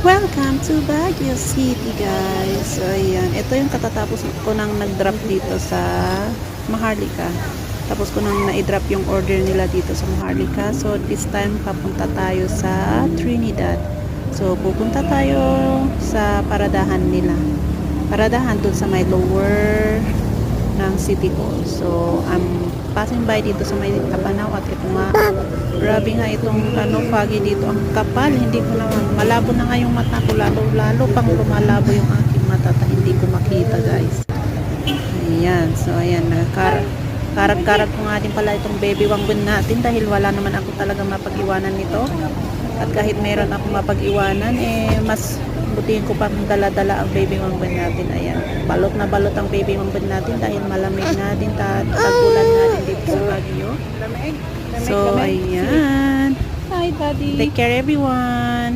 Welcome to Baguio City, guys. So, ayan. Ito yung katatapos ko nang nag-drop dito sa Maharlika. Tapos ko nang na-drop yung order nila dito sa Maharlika. So, this time, papunta tayo sa Trinidad. So, pupunta tayo sa paradahan nila. Paradahan dun sa may lower ng City Hall. So, I'm passing by dito sa may Apanaw at ito nga, grabe nga itong foggy dito, ang kapal, hindi ko naman, malabo na nga yung mata ko, lalo pang lumalabo yung aking mata, hindi ko makita, guys. Ayan, so ayan, karat-karat ko nga din pala itong baby wanggun natin dahil wala naman ako talaga mapag-iwanan nito. At kahit meron ako mapag-iwanan, mas butihin ko pang dala-dala ang baby wanggun natin. Ayan, balot na balot ang baby wanggun natin dahil malamig na din, tagulan na din dito sa Baguio. So, ayan. Hi, Daddy. Take care, everyone.